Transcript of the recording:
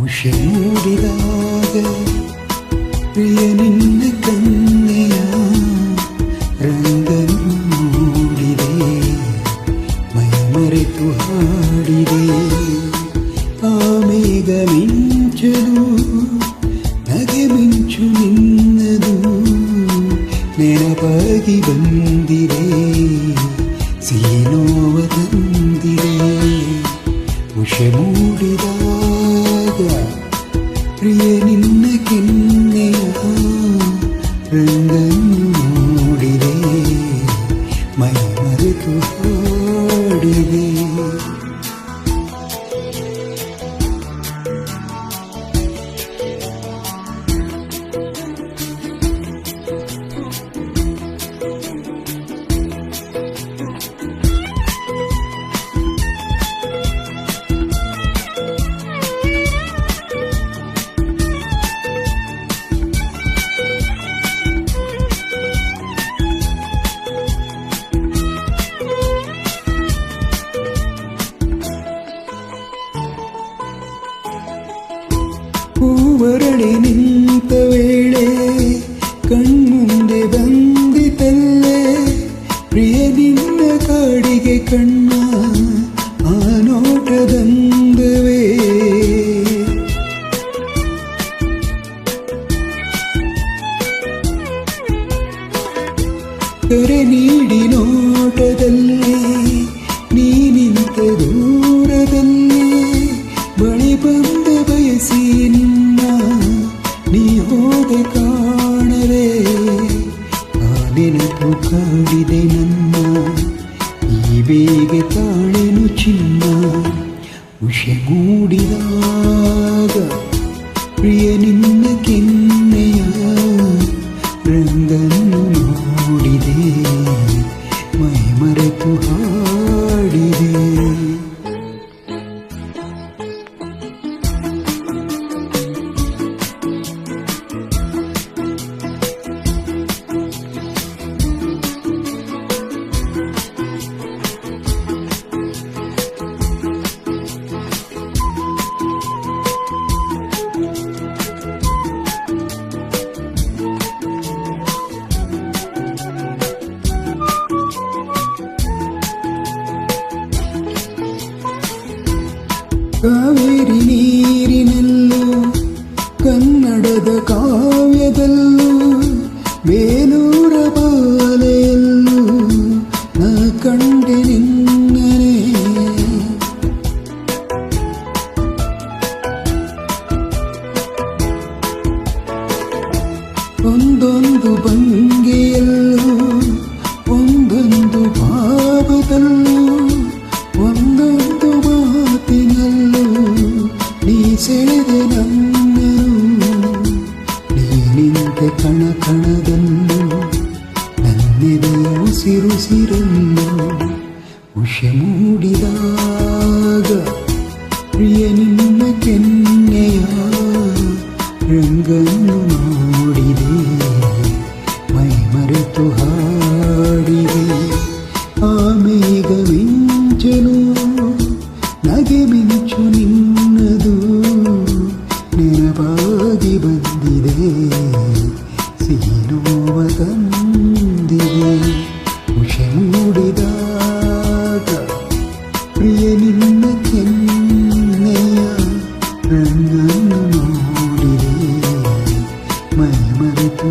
ಉಷೆ ಮೂಡಿದಾಗ ಪ್ರಿಯ ನಿನ್ನ ಕನ್ನೆಯ ರಂಗನ್ನು ಮೂಡಿದೆ, ಮೈ ಮರೆತು ಹಾಡಿದೆ. ಆ ಮೇಘ ಮಿಂಚಲು ನಗೆ ಮಿಂಚು ನಿನ್ನದು ನೆನಪಾಗಿ ಬಂದಿದೆ, ಸಿಹಿ ನೋವ ತಂದಿದೆ. ಉಷೆ ಮೂಡಿದಾಗ ಪ್ರಿಯ ನಿನ್ನ ಕೆನ್ನೆಯ ರಂಗನ್ನು ನೋಡಿದೆ, ಮೈ ಮರೆತು ಹಾಡಿದೆ. ಹೂವರಳಿ ನಿಂತ ವೇಳೆ ಕಣ್ಮುಂದೆ ಬಂದಿತಲ್ಲೇ ಪ್ರಿಯ ನಿನ್ನ ಕಾಡಿಗೆ ಕಣ್ಣ ಆ ನೋಟದಂದವೇ. ಕರೆ ನೀಡಿ ನೋಟದಲ್ಲಿ ನೀ ನಿಂತ ದೂರದಲ್ಲಿ ಬಳಿ ಬಂದ ಬಯಸಿ ನಿನ್ನ ನೀ ಹೋದ ಕಾಣವೇ. ಆ ನೆನಪು ಕಾಡಿದೆ ನನ್ನ ಈ ಬೇಗ ತಾಳೆನು ಚಿನ್ನ. ಉಷೆ ಮೂಡಿದಾಗ ಪ್ರಿಯ ನಿನ್ನ ಕೆನ್ನೆಯ ರಂಗನ್ನು ನೋಡಿದೆ, ಮೈ ಮರೆತು ಹಾಡಿದೆ. ಕಾವೇರಿ ನೀರಿನಲ್ಲೂ ಕನ್ನಡದ ಕಾವ್ಯದಲ್ಲೂ ಬೇಲೂರ ಬಾಲೆಯಲ್ಲೂ ನಾ ಕಂಡೆ ನಿನ್ನನೆ. ಒಂದೊಂದು ಭಂಗಿಯಲ್ಲೂ ಒಂದೊಂದು ಭಾವದಲ್ಲೂ ಒಂದೊಂದು ಮಾತಿನಲ್ಲೂ ನೀ ಸೆಳೆದೆ ನನ್ನನು. ನೀ ನಿಂತ ಕಣ ಕಣದಲ್ಲೂ ನನ್ನೆದೆಯ ಉಸಿರುಸಿರಲ್ಲೂ. ಉಷೆ ಮೂಡಿದಾಗ ಪ್ರಿಯ ನಿನ್ನ ಕೆನ್ನೆಯ ರಂಗನ್ನು ನೋಡಿದೆ, ಮೈ ಮರೆತು ಹಾಡಿದೆ. ಆ ಮೇಘ ಮಿಂಚಲು ನಗೆ ಮಿಂಚು ನಿನ್ನದು ನೆನಪಾಗಿ ಬಂದಿದೆ, ಸಿಹಿ ನೋವ ತಂದಿದೆ. ಉಷೆ ಮೂಡಿದಾಗ ಪ್ರಿಯ ನಿನ್ನ ಕೆನ್ನೆಯ ರಂಗನ್ನು ನೋಡಿದೆ, ಮೈ ಮರೆತು